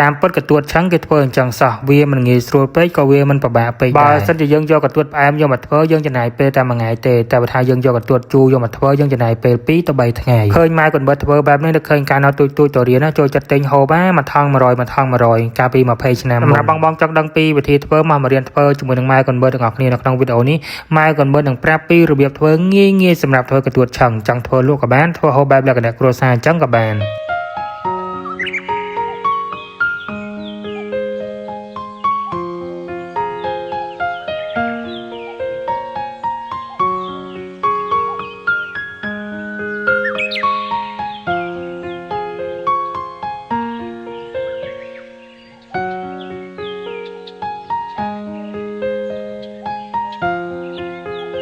តាមពិតកទួតឆឹងគេធ្វើអញ្ចឹងសោះវាមិនងាយស្រួលពេកក៏វាមិនពិបាកពេកបើសិនជាយើងយកកទួតផ្អែមយកមកធ្វើយើងចំណាយពេលតែមួយថ្ងៃទេតែបើថាយើងយកកទួតជូរយកមកធ្វើយើងចំណាយពេល2ទៅ3ថ្ងៃឃើញម៉ែកូនបិទធ្វើបែបនេះនឹកឃើញការណោទូចទៅរៀនចូលចិត្តទិញហូបមួយថង100កាលពី20ឆ្នាំសម្រាប់បងចង់ដឹងពីវិធីធ្វើមករៀនធ្វើជាមួយនឹងម៉ែកូនបិទទាំងអស់គ្នានៅក្នុងវីដេអូនេះម៉ែកូនបិទនឹងប្រាប់ពីរបៀបធ្វើងាយៗសម្រាប់ធ្វើកទួតឆឹងចង់ធ្វើលក់ក៏បានធ្វើហូបបែបលក្ខណៈគ្រួសារអញ្ចឹងក៏បាន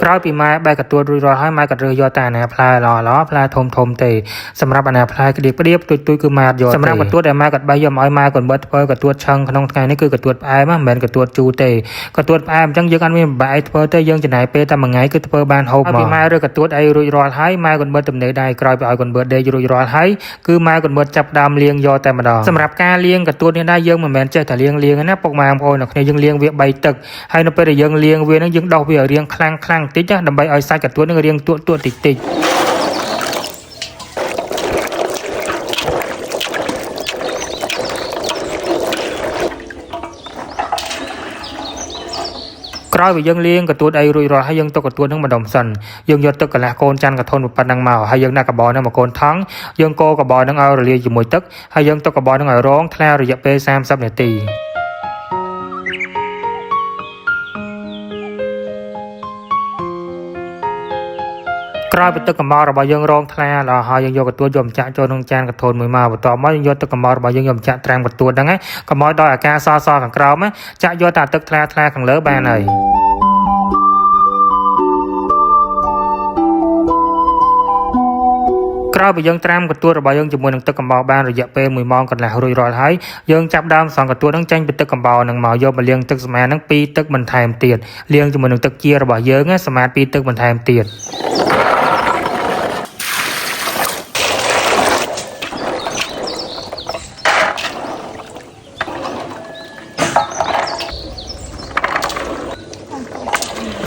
ក្រោយពីម៉ែបែកកទួតរួចរាល់ហើយម៉ែក៏រើសយកតែអាណាផ្លែល្អផ្លែធំទេសម្រាប់អាណាផ្លែក្តៀបទូចគឺម៉ែអត់យកសម្រាប់កទួតដែលម៉ែក៏បែកយកមកឲ្យម៉ែកូនបិទធ្វើកទួតឆឹងក្នុងថ្ងៃនេះគឺកទួតផ្អែមមិនមែនកទួតជូរទេកទួតផ្អែមអញ្ចឹងយើងអត់មានបែកធ្វើទេយើងចំណាយពេលតែមួយថ្ងៃគឺធ្វើបានហូបមកពីម៉ែរើសកទួតអីរួចរាល់ហើយម៉ែកូនបិទទំនេរដែរក្រោយពីឲ្យកូនបិទដេករួចរាល់ហើយគឺម៉ែកូនបិទចាប់ដើមលាងយកតែម្ដងសម្រាប់ការលាងកទួតនេះដែរយើងមិនមែនចេះតែលាងណាពុកម៉ែបងប្អូនអ្នកគ្នាយើងលាងវា3ទឹកហើយនៅពេលដែលយើងលាងវានឹងយើងដោះវាឲ្យរាងខ្លាំងតិចដើម្បីឲ្យសាច់កទួតនឹងរាងទួតតិចក្រោយពីយើងលាងកទួតអីរួចរាល់ហើយយើងទុកកទួតនឹងម្ដុំសិនយើងយកទឹកកន្លះកូនចានកធនប៉ុណ្ណឹងមកហើយយើងដាក់កបោនឹងមកកូនថង់យើងកូរកបោនឹងឲ្យរលាយជាមួយទឹកហើយយើងទុកកបោនឹងឲ្យរងថ្លារយៈពេល30នាទីក្រោយពីទឹកកំបោររបស់យើងរងថ្លាដល់ហើយយើងយកកទួតយកម្ចាក់ចូលក្នុងចានកធនមួយមកបន្ទាប់មកយើងយកទឹកកំបោររបស់យើងយកម្ចាក់ត្រាំកទួតហ្នឹងកុំឲ្យដល់អាការសខាងក្រោមចាក់យកតែទឹកថ្លាខាងលើបានហើយក្រោយពីយើងត្រាំកទួតរបស់យើងជាមួយនឹងទឹកកំបោរបានរយៈពេល1ម៉ោងកន្លះរួចរាល់ហើយយើងចាប់ដើមសងកទួតនឹងចេញពីទឹកកំបោរនឹងមកយកមកលាងទឹកសម្អាតនឹង2ទឹកបន្ថែមទៀតលាងជាមួយនឹងទឹកជារបស់យើងសម្អាត2ទឹកបន្ថែមទៀត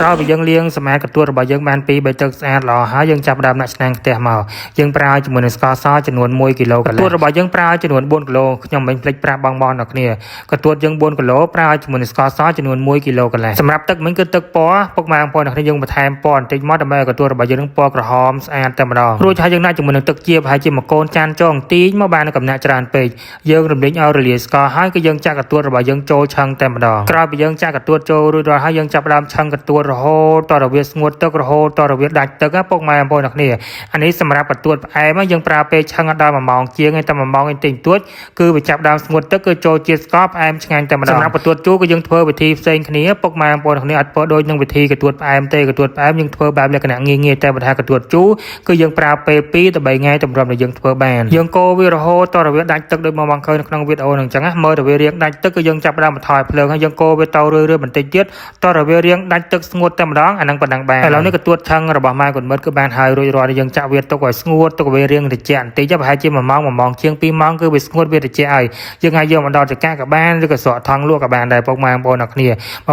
ក្រោយពីយើងលាងសម្អាតកទួតរបស់យើងបាន2 3ទឹកស្អាតល្អហើយយើងចាប់ដើមដាក់ឆ្នាំងខ្ទះមកយើងប្រើជាមួយនឹងស្ករសចំនួន1គីឡូកន្លះកទួតរបស់យើងប្រើចំនួន4គីឡូខ្ញុំមិនភ្លេចប្រាប់បងអ្នកគ្នាកទួតយើង4គីឡូប្រើជាមួយនឹងស្ករសចំនួន1គីឡូកន្លះសម្រាប់ទឹកមិញគឺទឹកពណ៌ពុកម៉ែបងប្អូនអ្នកគ្នាយើងបន្ថែមពណ៌បន្តិចមកដើម្បីឲ្យកទួតរបស់យើងនឹងពណ៌ក្រហមស្អាតតែម្ដងរួចហើយយើងដាក់ជាមួយនឹងទឹកជាប្រហែលជា1កូនចានចងទីងមកបានកំណាក់ច្រើនពេកយើងរំលឹកឲ្យរលាយស្ករហើយគឺយើងចាក់កទួតរបស់យើងចូលឆឹងតែម្ដងក្រោយពីយើងចាក់កទួតចូលរួចរាល់ហើយយើងចាប់ដើមឆឹងកទួតរហូតតរវាស្ងួតទឹករហូតតរវាដាច់ទឹកពុកម៉ែបងប្អូនអ្នកគ្នាអានេះសម្រាប់កទួតផ្អែមយើងប្រើពេលឆឹងដល់1ម៉ោងជាងតែ1ម៉ោងតិចតួចគឺវាចាប់ដើមស្ងួតទឹកគឺចូលជាតិស្ករផ្អែមឆ្ងាញ់តែម្ដងសម្រាប់កទួតជូរគឺយើងធ្វើវិធីផ្សេងគ្នាពុកម៉ែបងប្អូនអ្នកគ្នាអត់ធ្វើដូចនឹងវិធីកទួតផ្អែមទេកទួតផ្អែមយើងធ្វើបែបលក្ខណៈងាយតែបើថាកទួតជូរគឺយើងប្រើពេល2ទៅ3ថ្ងៃតម្រាំដែលយើងធ្វើបានយើងកូរវារហូតតរវាដាច់ទឹកដូចមកឃើញនៅក្នុងវីដេអូហ្នឹងអញ្ចឹងមើលទៅវារៀងដាច់ទឹកគឺយើងចាប់ដើមបន្ថយភ្លើងហើយយើងកូរវាទៅរឿយបន្តិចទៀតតរវារៀងដាច់ទឹកស្ងួតតែម្ដងអាហ្នឹងប៉ុណ្ណឹងបានឥឡូវនេះកទួតឆឹងរបស់ម៉ែកូនបិទគឺបានហើយរួចរាល់យើងចាក់វាទុកឲ្យស្ងួតទុកវារៀងត្រជាក់បន្តិចប្រហែលជា1ម៉ោងជាង2ម៉ោងគឺវាស្ងួតវាត្រជាក់ហើយយើងអាចយកមកដល់ចង្កាក៏បានឬក៏ស្រក់ថង់លក់ក៏បានដែរពុកម៉ែបងប្អូនអ្នកគ្នា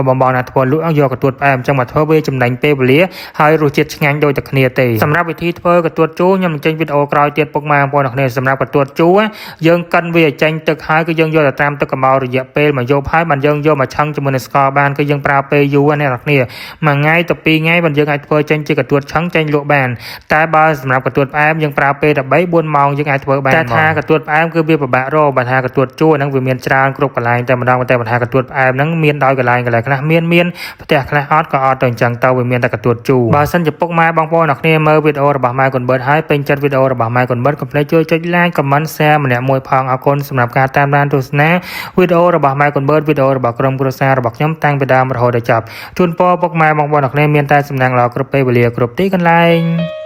បងណាធ្វើលក់យកកទួតផ្អែមអញ្ចឹងមកធ្វើវាចំណេញពេលវេលាហើយរសជាតិឆ្ងាញ់ដូចតែគ្នាទេសម្រាប់វិធីធ្វើកទួតជូរខ្ញុំនឹងចេញវីដេអូក្រោយទៀតពុកម៉ែបងប្អូនអ្នកគ្នាសម្រាប់កទួតជូរយើងកិនវាឲ្យចេញទឹកហើយគឺយើងយកទៅត្រាំទឹកកំបោររយៈពេល1យប់ហើយបានយើងយកមកឆឹងជាមួយនឹងស្ករបានគឺយើងប្រើពេលយូរណាស់អ្នកគ្នាមួយថ្ងៃទៅ2ថ្ងៃបានយើងអាចធ្វើចេញជាកទួតឆឹងចេញលក់បានតែបើសម្រាប់កទួតផ្អែមយើងប្រើពេល13 4ម៉ោងយើងអាចធ្វើបានតែថាកទួតផ្អែមគឺវាពិបាករកបើថាកទួតជូរហ្នឹងវាមានច្រើនគ្រប់កន្លែងតែម្ដងតែបើថាកទួតផ្អែមហ្នឹងមានដោយកន្លែងខ្លះមានផ្ទះខ្លះអត់ក៏អត់ទៅអញ្ចឹងទៅវាមានតែកទួតជូរបើសិនជាពុកម៉ែបងប្អូនអ្នកគ្នាមើលវីដេអូរបស់ម៉ែកូនបិទហើយពេញចិត្តវីដេអូរបស់ម៉ែកូនបិទកុំភ្លេចជួយចុច like comment share ម្នាក់មួយផងអរគុណសម្រាប់ការតាមដានទស្សនាវីដេអូរបស់ម៉ែកូនបិទវីដេអូរបស់ក្រុមគ្រួសាររបស់ខ្ញុំតាំងពីដើមរហូតដល់ចប់ជូនពរពុកម៉ែបងប្អូនអ្នកគ្នាមានតែសំណាងល្អគ្រប់ពេលវេលាគ្រប់ទីកន្លែង